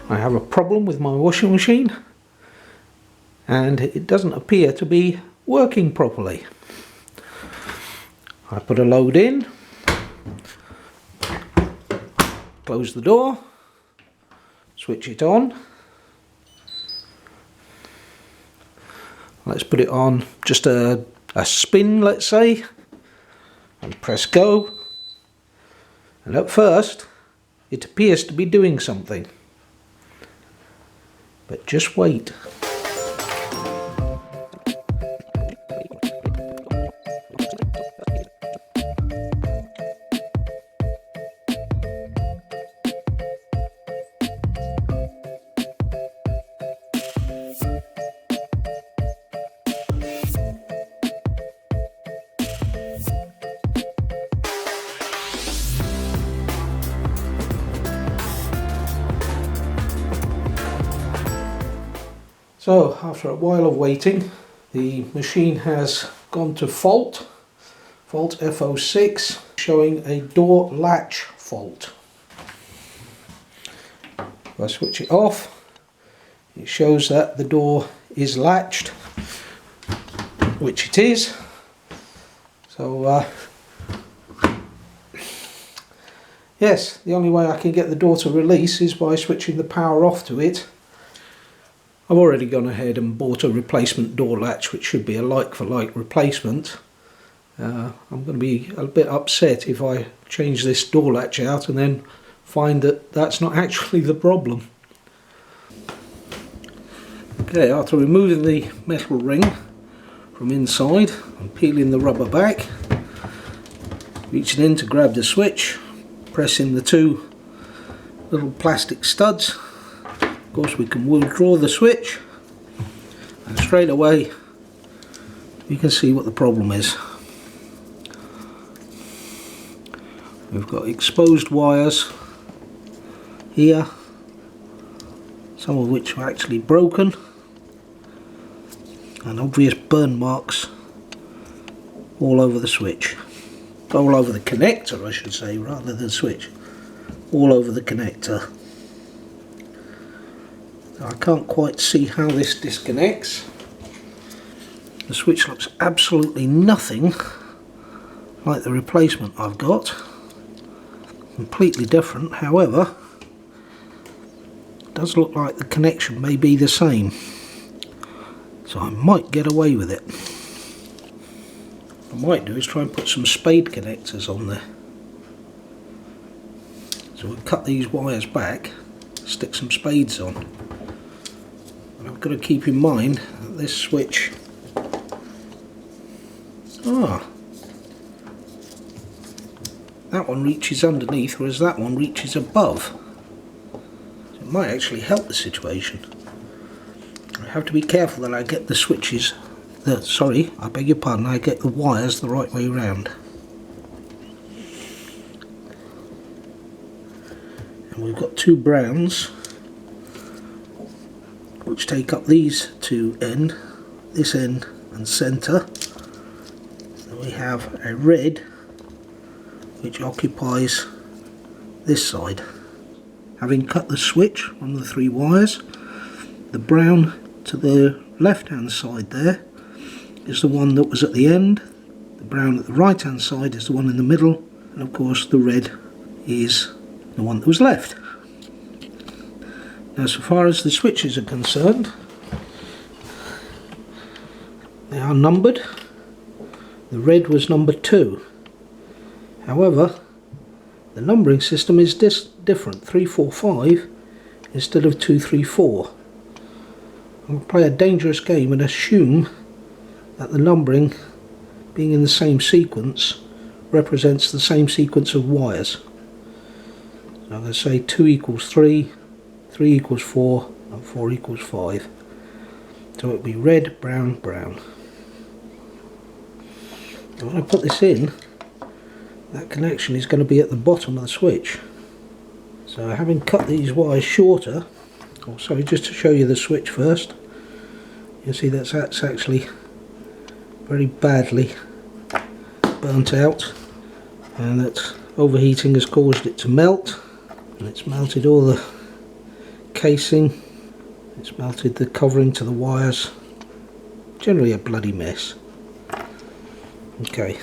I have a problem with my washing machine and it doesn't appear to be working properly. I put a load in, close the door, switch it on. Let's put it on just a spin, let's say, and press go. And at first it appears to be doing something, but just wait. So after a while of waiting, the machine has gone to fault FO6, showing a door latch fault. If I switch it off, it shows that the door is latched, which it is. So yes, the only way I can get the door to release is by switching the power off to it. I've already gone ahead and bought a replacement door latch, which should be a like-for-like replacement. I'm going to be a bit upset if I change this door latch out and then find that that's not actually the problem. Okay, after removing the metal ring from inside and peeling the rubber back, reaching in to grab the switch, pressing the two little plastic studs. Of course, we can withdraw the switch and straight away we can see what the problem is. We've got exposed wires here, some of which are actually broken, and obvious burn marks all over the switch. All over the connector, I should say, rather than switch. All over the connector. I can't quite see how this disconnects. The switch looks absolutely nothing like the replacement I've got. Completely different, however, it does look like the connection may be the same. So I might get away with it. What I might do is try and put some spade connectors on there. So we'll cut these wires back, stick some spades on. I've got to keep in mind that this switch, that one reaches underneath, whereas that one reaches above. So it might actually help the situation. I have to be careful that I get the switches, I beg your pardon, I get the wires the right way round. And we've got two browns which take up these two ends, this end and centre. Then we have a red which occupies this side. Having cut the switch from the three wires, the brown to the left hand side there is the one that was at the end, the brown at the right hand side is the one in the middle, and of course the red is the one that was left. Now, so far as the switches are concerned, they are numbered. The red was number 2. However, the numbering system is different, 345 instead of 234. I'm going to play a dangerous game and assume that the numbering, being in the same sequence, represents the same sequence of wires. So I'm going to say 2 equals 3, 3 equals 4, and 4 equals 5. So it would be red, brown, brown. And when I put this in, that connection is going to be at the bottom of the switch. So having cut these wires shorter, just to show you the switch first, you'll see that's actually very badly burnt out, and that overheating has caused it to melt, and it's melted all the casing. It's melted the covering to the wires. Generally a bloody mess. Okay.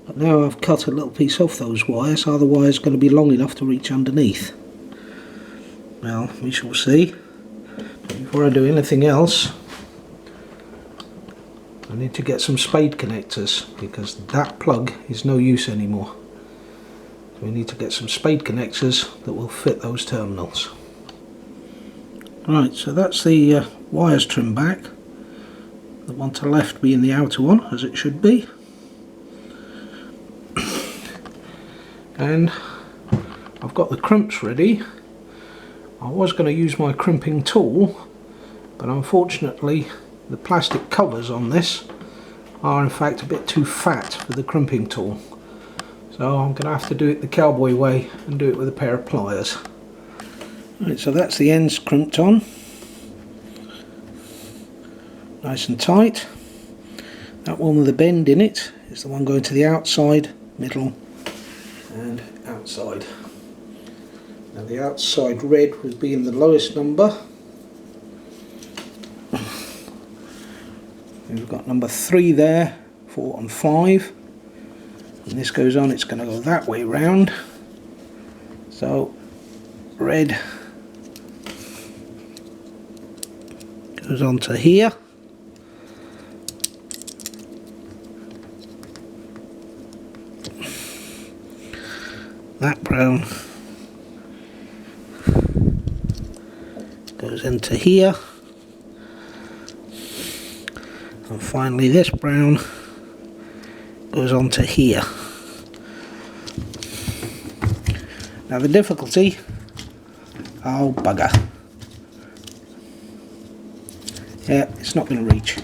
But now I've cut a little piece off those wires. Are the wires going to be long enough to reach underneath? Well, we shall see. But before I do anything else, I need to get some spade connectors, because that plug is no use anymore. So we need to get some spade connectors that will fit those terminals. Right, so that's the wires trimmed back. The one to the left being the outer one, as it should be. And I've got the crimps ready. I was going to use my crimping tool, but unfortunately the plastic covers on this are in fact a bit too fat for the crimping tool. So I'm going to have to do it the cowboy way and do it with a pair of pliers. Right, so that's the ends crimped on. Nice and tight. That one with the bend in it is the one going to the outside, middle and outside. Now the outside red would be in the lowest number. We've got number 3 there, 4 and 5. And this goes on, it's going to go that way round. So red goes on to here. That brown goes into here. And finally this brown goes on to here. Now the difficulty, oh bugger, yeah, it's not going to reach.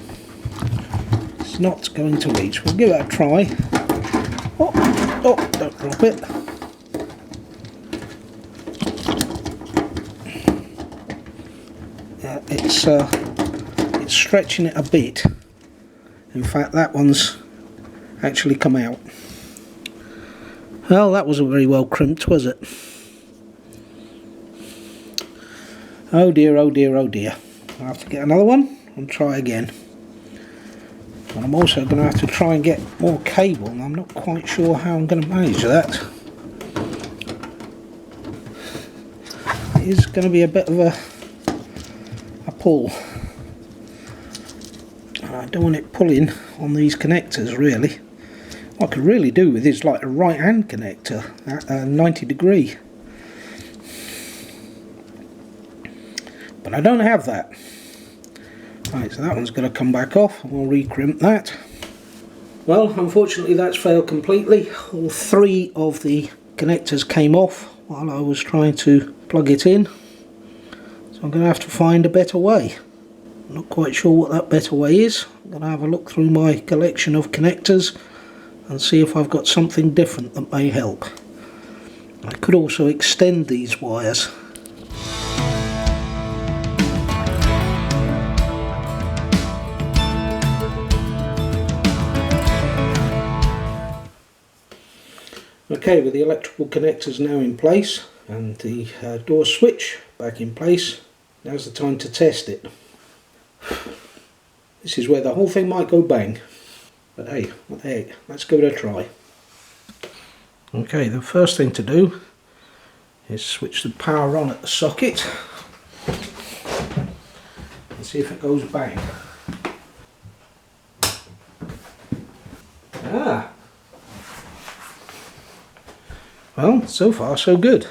It's not going to reach. We'll give it a try. Oh, oh, don't drop it. Yeah, it's stretching it a bit. In fact, that one's actually come out. Well, that wasn't very well crimped, was it? Oh dear, oh dear, oh dear. I'll have to get another one and try again. And I'm also going to have to try and get more cable, and I'm not quite sure how I'm going to manage that. It is going to be a bit of a pull. I don't want it pulling on these connectors really. What I could really do with is like a right hand connector at 90 degree. But I don't have that. Right, so that one's going to come back off and we'll re-crimp that. Well, unfortunately that's failed completely. All 3 of the connectors came off while I was trying to plug it in. So I'm going to have to find a better way. I'm not quite sure what that better way is. I'm going to have a look through my collection of connectors and see if I've got something different that may help. I could also extend these wires. Okay, with the electrical connectors now in place and the door switch back in place, now's the time to test it. This is where the whole thing might go bang. But hey, what the heck, let's give it a try. Okay, the first thing to do is switch the power on at the socket and see if it goes bang. Ah! Well, so far so good.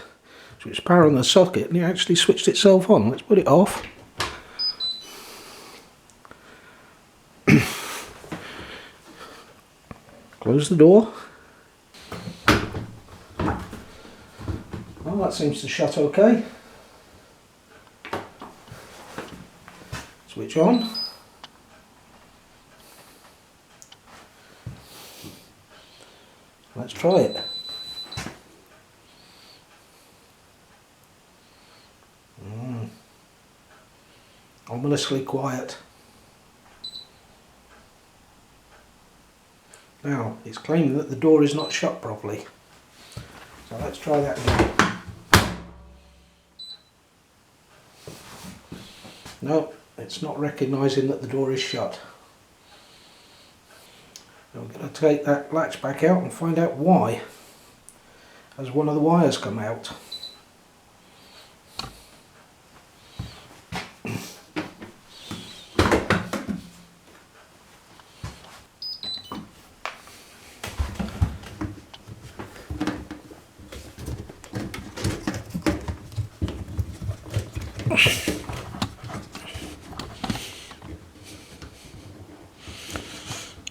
Switch power on the socket and it actually switched itself on. Let's put it off. Close the door. Well, that seems to shut okay. Switch on. Let's try it. Ominously quiet. Now, it's claiming that the door is not shut properly. So let's try that again. No, it's not recognising that the door is shut. I'm going to take that latch back out and find out why, as one of the wires come out.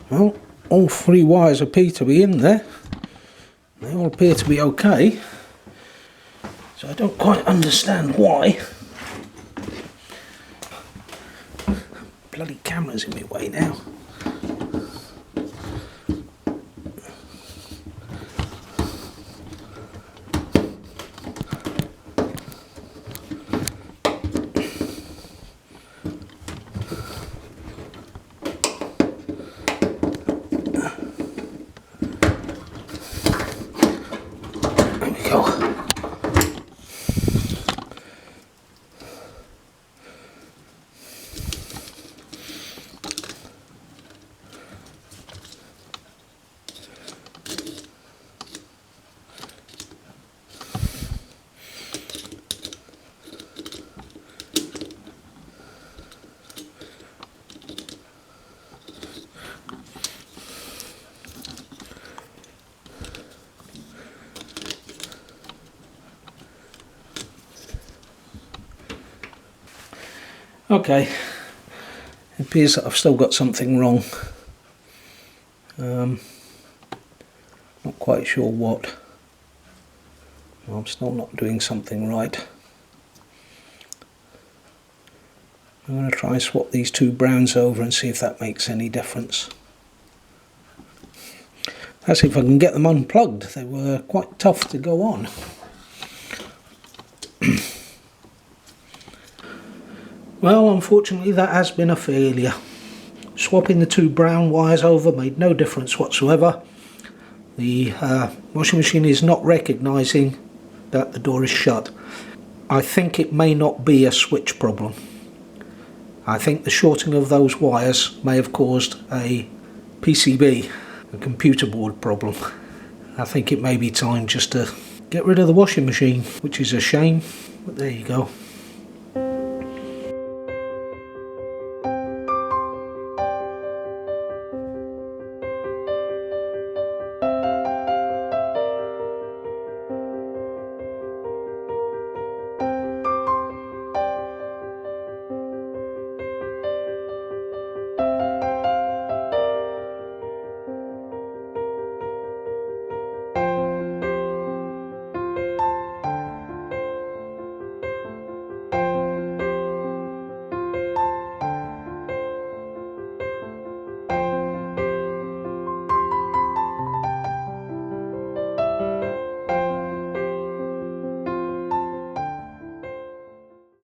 Well, all three wires appear to be in there. They all appear to be okay. So I don't quite understand why. Bloody camera's in my way now. There we go. Okay, it appears that I've still got something wrong. Not quite sure what. I'm still not doing something right. I'm going to try and swap these two browns over and see if that makes any difference. Let's see if I can get them unplugged. They were quite tough to go on. Well, unfortunately that has been a failure. Swapping the two brown wires over made no difference whatsoever. The washing machine is not recognising that the door is shut. I think it may not be a switch problem. I think the shorting of those wires may have caused a PCB, a computer board problem. I think it may be time just to get rid of the washing machine, which is a shame, but there you go.